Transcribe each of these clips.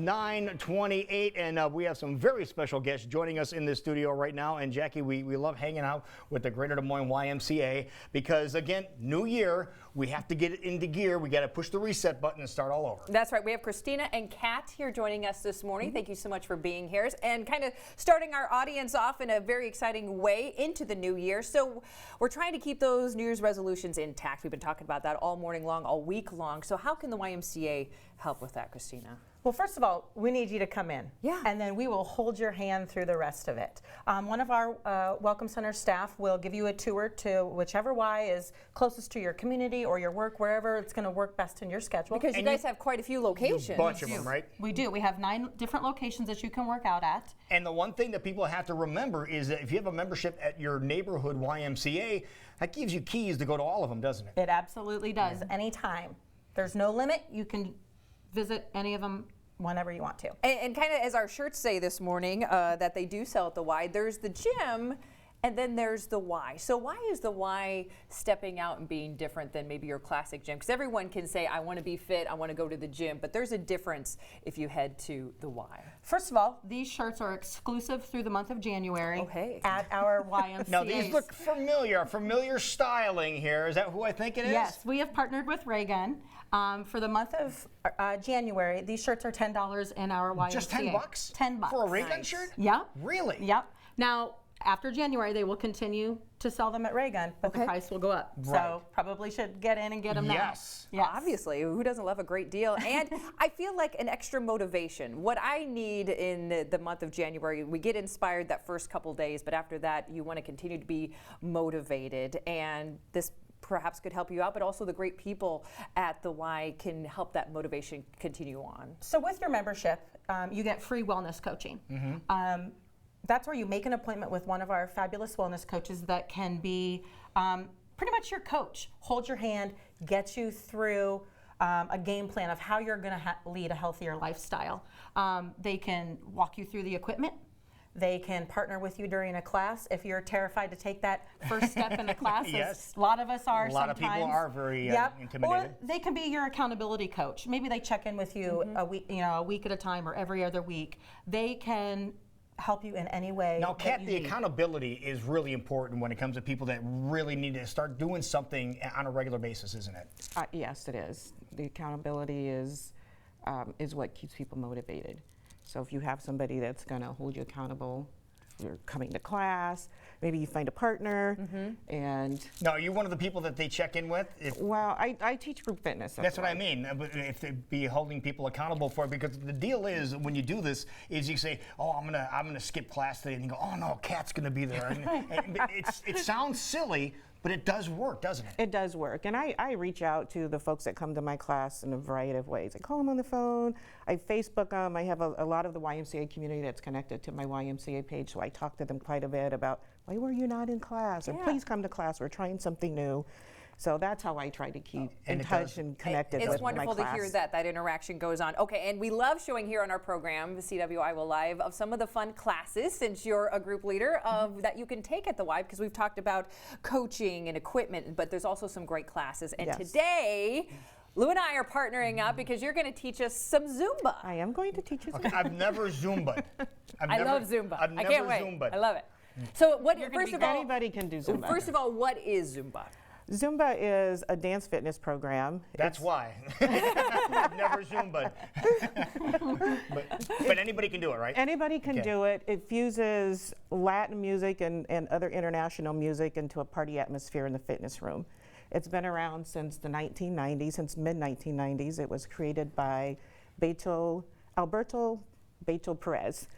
9:28, and we have some very special guests joining us in the studio right now. And Jackie, we love hanging out with the Greater Des Moines YMCA because, again, new year, we have to get it into gear. We got to push the reset button and start all over. That's right. We have Christina and Kat here joining us this morning. Thank you so much for being here and kind of starting our audience off in a very exciting way into the new year. So we're trying to keep those New Year's resolutions intact. We've been talking about that all morning long, all week long. So how can the YMCA help with that, Christina? Well, first of all, we need you to come in. Yeah. And then we will hold your hand through the rest of it. One of our Welcome Center staff will give you a tour to whichever Y is closest to your community or your work, wherever it's going to work best in your schedule. Because you guys have quite a few locations. A bunch of them, right? We do. We have 9 different locations that you can work out at. And the one thing that people have to remember is that if you have a membership at your neighborhood YMCA, that gives you keys to go to all of them, doesn't it? It absolutely does. Anytime. There's no limit. You can visit any of them whenever you want to. And kind of as our shirts say this morning, that they do sell at the Y, there's the gym and then there's the Y. So why is the Y stepping out and being different than maybe your classic gym? Because everyone can say, I want to be fit, I want to go to the gym, but there's a difference if you head to the Y. First of all, these shirts are exclusive through the month of January at our YMCA. Now these look familiar styling here. Is that who I think it is? Yes, we have partnered with Raygun. For the month of January, these shirts are $10 in our YMCA. Just $10? $10. For a Raygun shirt? Yep. Really? Yep. Now, after January, they will continue to sell them at Raygun, but the price will go up. Right. So probably should get in and get them Yes. now. Yes. Obviously, who doesn't love a great deal? And I feel like an extra motivation. What I need in the month of January, we get inspired that first couple days, but after that, you want to continue to be motivated. And this perhaps could help you out, but also the great people at the Y can help that motivation continue on. So with your membership, you get free wellness coaching. That's where you make an appointment with one of our fabulous wellness coaches that can be pretty much your coach, hold your hand, get you through a game plan of how you're going to lead a healthier lifestyle. They can walk you through the equipment. They can partner with you during a class if you're terrified to take that first step in a class. Yes. A lot of us are. A lot sometimes. of people are very intimidated. Or they can be your accountability coach. Maybe they check in with you a week at a time or every other week. They can help you in any way. Now, Kat, the accountability is really important when it comes to people that really need to start doing something on a regular basis, isn't it? Yes, it is. The accountability is what keeps people motivated. So if you have somebody that's going to hold you accountable, you're coming to class, maybe you find a partner, and... Now, are you one of the people that they check in with? Well, I teach group fitness. That's what I mean, but if they be holding people accountable for it, because the deal is, when you do this, is you say, oh, I'm gonna skip class today, and you go, oh no, Kat's gonna be there. And it sounds silly, but it does work, doesn't it? It does work, and I reach out to the folks that come to my class in a variety of ways. I call them on the phone, I Facebook them, I have a lot of the YMCA community that's connected to my YMCA page, so I talk to them quite a bit about, why were you not in class? Or please come to class, we're trying something new. So that's how I try to keep in touch and connected with my class. It's wonderful to hear that interaction goes on. Okay, and we love showing here on our program, the CWI Will Live, of some of the fun classes, since you're a group leader, that you can take at the Y, because we've talked about coaching and equipment, but there's also some great classes. And today, Lou and I are partnering up because you're going to teach us some Zumba. I am going to teach you Zumba. Okay, I've never Zumba'd. I love Zumba. I've never I can't wait. Zumba'd. I love it. So first of all, anybody can do Zumba. First of all, what is Zumba? Zumba is a dance fitness program. That's why. I've never Zumba'd. but anybody can do it, right? Anybody can do it. It fuses Latin music and other international music into a party atmosphere in the fitness room. It's been around since the 1990s, since mid-1990s. It was created by Alberto Beto Perez,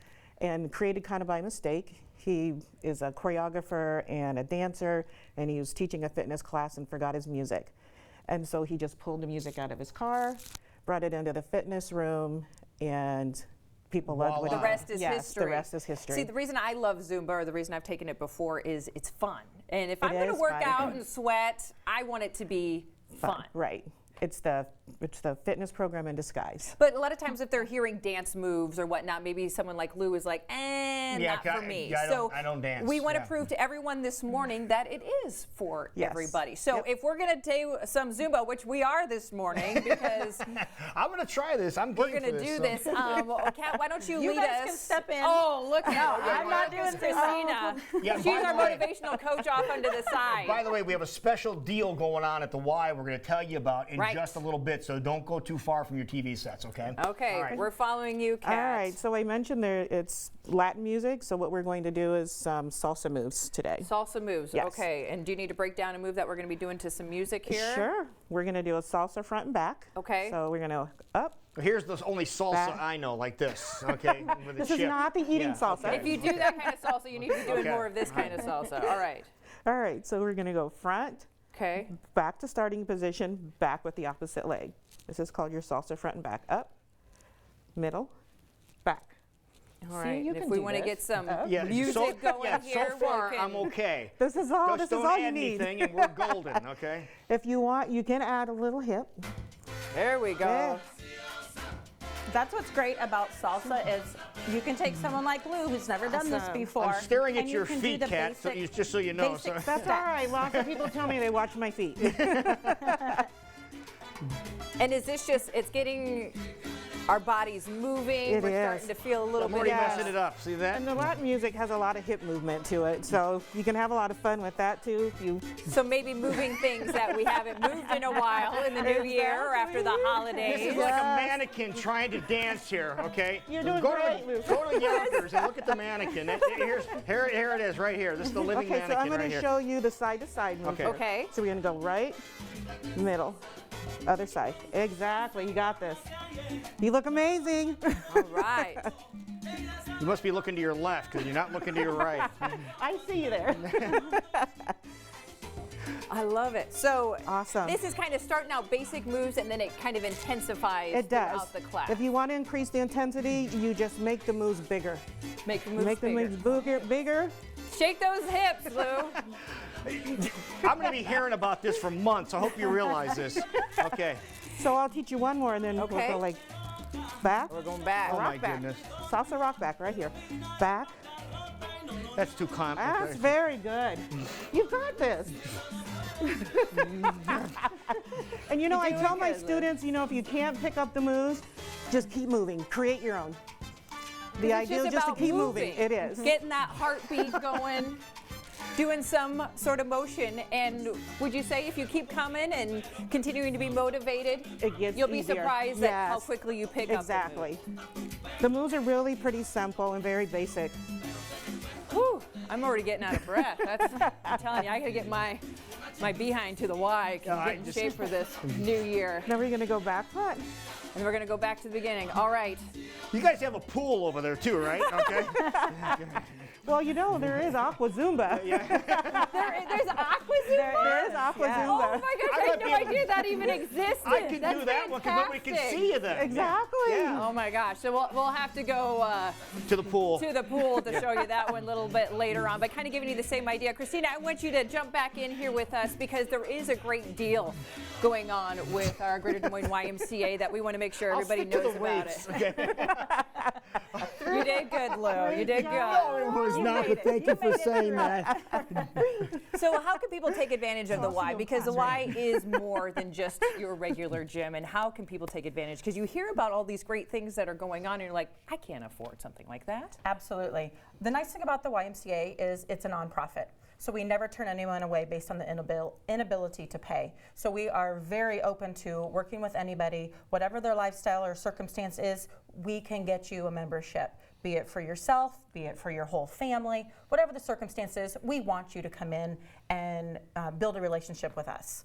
and created kind of by mistake. He is a choreographer and a dancer, and he was teaching a fitness class and forgot his music. And so he just pulled the music out of his car, brought it into the fitness room, and people loved what he did. The rest is history. The rest is history. See, the reason I love Zumba, or the reason I've taken it before, is it's fun. And if I'm going to work out and sweat, I want it to be fun. Right. It's the it's the fitness program in disguise. But a lot of times if they're hearing dance moves or whatnot, maybe someone like Lou is like, not for me. Yeah, I don't dance. We want to prove to everyone this morning that it is for Yes. everybody. So Yep. if we're going to do some Zumba, which we are this morning, because I'm going to try this. we're going to do this. Kat, why don't you lead us? You guys can step in. Oh, look at I'm not doing this. Christina. Yeah, She's by our the way- motivational coach off onto the side. By the way, we have a special deal going on at the Y we're going to tell you about in Right. just a little bit, so don't go too far from your TV sets, okay? Okay, All right. we're following you, Kat. All right, so I mentioned there it's Latin music, so what we're going to do is some salsa moves today. Salsa moves. Yes. Okay, and do you need to break down a move that we're going to be doing to some music here? Sure. We're going to do a salsa front and back. Okay. So we're going to up. Here's the only salsa Back. I know, like this, okay? With a This is chip. not the eating Yeah, salsa. okay. If you do that kind of salsa, you need to be doing Okay. more of this kind of salsa. All right. All right, so we're going to go front, Okay. back to starting position, back with the opposite leg. This is called your salsa front and back. Up, middle, back. All See, right. you And if can we do want to this. get some Yeah, music so, going yeah, here, so far we I'm can- okay. This is all. Just This is don't all you add need. anything and we're golden, okay? If you want, you can add a little hip. There we go. Yeah. That's what's great about salsa is you can take someone like Lou who's never done this Awesome. before. I'm staring at and you your can do feet, the Kat, so basic- just so you know. basic So. That's all right. Lots of people tell me they watch my feet. And is this just, it's getting our bodies moving. It We're is. starting to feel a little I'm bit already of messing it up. See that? And the Latin music has a lot of hip movement to it, so you can have a lot of fun with that too. If you So maybe moving things that we haven't moved in a while in the new year or after the This holidays. is like a mannequin trying to dance here, okay? You're doing go great, to, Luke. Go to Yonkers and look at the mannequin. Here it is, right here. This is the living okay, so I'm mannequin going right to here. show you the side-to-side movement. Okay. Okay. So we're going to go right, middle, other side. Exactly. You got this. You look amazing. All right. You must be looking to your left because you're not looking to your right. I see you there. I love it. So Awesome. this is kind of starting out basic moves and then it kind of intensifies It does. throughout the class. If you want to increase the intensity, you just make the moves bigger. Make the moves Make the bigger. moves bigger. Shake those hips, Lou. I'm going to be hearing about this for months. I hope you realize this. Okay. So I'll teach you one more, and then Okay. we'll go like back. We're going back. Oh my Rock back. goodness. Salsa rock back right here. Back. That's too complicated. That's very good. You got this. And you know, I tell my good, Liz. students, you know, if you can't pick up the moves, just keep moving. Create your own. The It's idea is just to about keep moving. It is. Getting that heartbeat going, doing some sort of motion. And would you say if you keep coming and continuing to be motivated, It gets you'll be easier. surprised at how Yes. quickly you pick up Exactly. The moves are really pretty simple and very basic. the move? Whew, I'm already getting out of breath. I'm telling you, I got to get my behind to the Y, I get in just- shape for this new year. Now we're going to go back front. And we're going to go back to the beginning. All right. You guys have a pool over there too, right? Okay. Well, you know, there is Aqua Zumba. There's Aqua Zumba? There is Aqua Oh Zumba. my gosh, I I might had be no able to- idea that even existed. I can That's do that one because nobody can fantastic. see you then. Exactly. Yeah. Oh my gosh, so we'll have to go To the pool. to the pool to show you that one a little bit later on, but kind of giving you the same idea. Christina, I want you to jump back in here with us because there is a great deal going on with our Greater Des Moines YMCA that we want to make sure everybody I'll stick to knows the about weights. it. Okay. You did good, Lou. You did good. No, it was not, but thank you for saying that. So how can people take advantage of the Y? Because the Y is more than just your regular gym. And how can people take advantage? Because you hear about all these great things that are going on and you're like, I can't afford something like that. Absolutely. The nice thing about the YMCA is it's a nonprofit. So we never turn anyone away based on the inability to pay. So we are very open to working with anybody, whatever their lifestyle or circumstance is, we can get you a membership, be it for yourself, be it for your whole family, whatever the circumstance is, we want you to come in and build a relationship with us.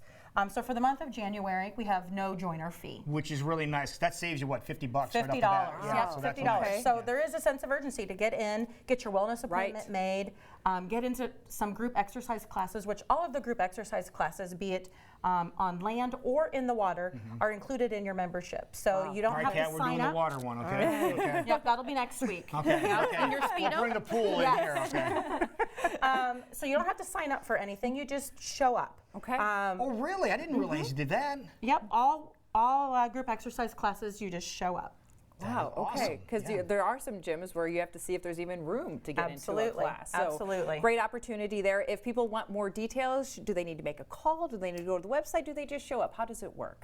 So for the month of January, we have no joiner fee. Which is really nice. That saves you what, $50 right off the $50. bat? Yep, so that's $50. nice. So there is a sense of urgency to get in, get your wellness appointment Right. made, get into some group exercise classes, which all of the group exercise classes, be it on land or in the water, are included in your membership. So you don't All right, have Kat, to we're sign doing up. the water one, okay? Okay. Yep, that'll be next week. Okay. Okay. In your We'll Speedo. bring the pool in here, okay? So you don't have to sign up for anything. You just show up. Okay. Oh, really? I didn't realize you did that. Yep, all all group exercise classes, you just show up. Wow, Awesome. okay, because there are some gyms where you have to see if there's even room to get into a Absolutely, class. So absolutely. great opportunity there. If people want more details, do they need to make a call? Do they need to go to the website? Do they just show up? How does it work?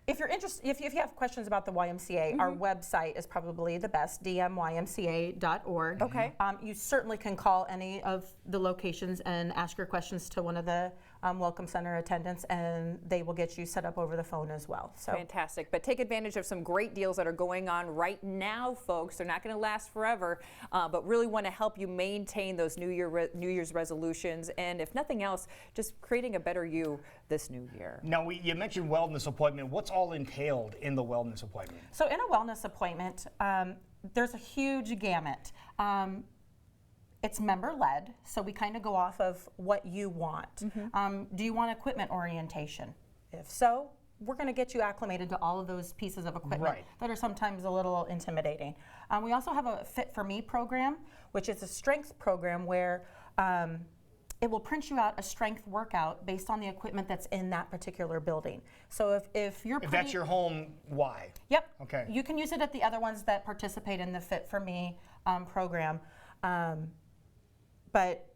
If you're interested, if you have questions about the YMCA, our website is probably the best, ymca.org. Okay. You certainly can call any of the locations and ask your questions to one of the Welcome Center attendants, and they will get you set up over the phone as well. So Fantastic. But take advantage of some great deals that are going on right now, folks. They're not going to last forever, but really want to help you maintain those New Year's resolutions. And if nothing else, just creating a better you this new year. Now, you mentioned wellness appointment. What's all entailed in the wellness appointment? So in a wellness appointment, there's a huge gamut. It's member-led, so we kind of go off of what you want. Do you want equipment orientation? If so, we're going to get you acclimated to all of those pieces of equipment that are sometimes a little intimidating. We also have a Fit for Me program, which is a strength program where it will print you out a strength workout based on the equipment that's in that particular building. So if you're If that's your home, why? Yep. Okay. You can use it at the other ones that participate in the Fit for Me program. But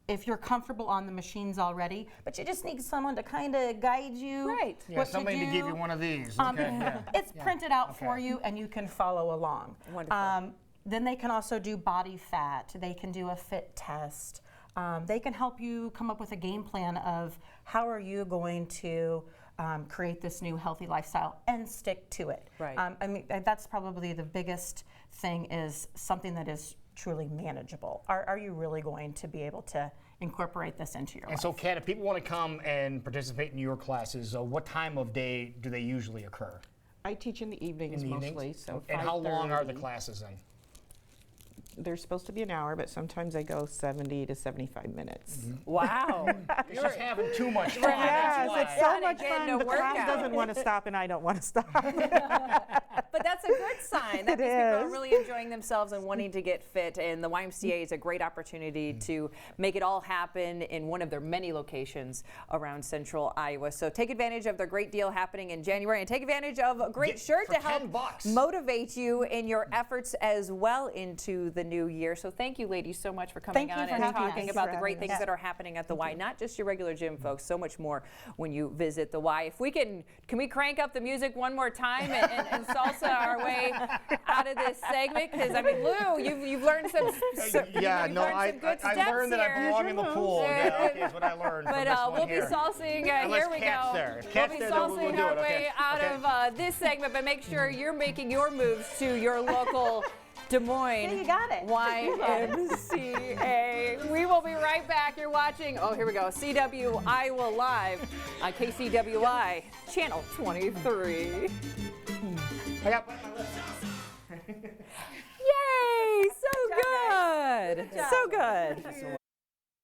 if you're comfortable on the machines already, but you just need someone to kind of guide you. Right. Yeah, what somebody to do. give you one of these. Okay. Yeah. It's printed out for you, and you can follow along. Wonderful. Then they can also do body fat. They can do a fit test. They can help you come up with a game plan of how are you going to create this new healthy lifestyle and stick to it. Right. I mean, that's probably the biggest thing, is something that is truly manageable. Are you really going to be able to incorporate this into your And life? so, Kat, if people want to come and participate in your classes, what time of day do they usually occur? I teach in the evenings In the mostly, evenings? so And how long are the 5:30. classes then? They're supposed to be an hour, but sometimes I go 70 to 75 minutes. Wow. You're just having too much fun. Yes, That's why. it's so Gotta much get fun. into The class workout. doesn't want to stop, and I don't want to stop. But that's a good sign. That It means people are is. really enjoying themselves and wanting to get fit. And the YMCA is a great opportunity to make it all happen in one of their many locations around Central Iowa. So take advantage of their great deal happening in January, and take advantage of a great Get- shirt for to help $10. motivate you in your efforts as well into the new year. So thank you, ladies, so much for coming Thank you on for and having us. talking Thanks about for the great having things us. that are happening at the Y. Not just your regular gym, folks. So much more when you visit the Y. If we can we crank up the music one more time and salsa our way out of this segment? Because I mean, Lou, you've learned some. Yeah, you've no, learned I some good I steps learned that I here. belong in the pool. Yeah, okay, is what I learned. But from this one we'll be here. salsing. Unless Here we Kat's go. there. If We'll Kat's be there, then we'll salsing do our it. Okay. way out Okay. of this segment, but make sure you're making your moves to your local Des Moines. Yeah, you got it. YMCA. We will be right back. You're watching, here we go, CW Iowa Live on KCWI, Channel 23. I got Yay! So good! So good.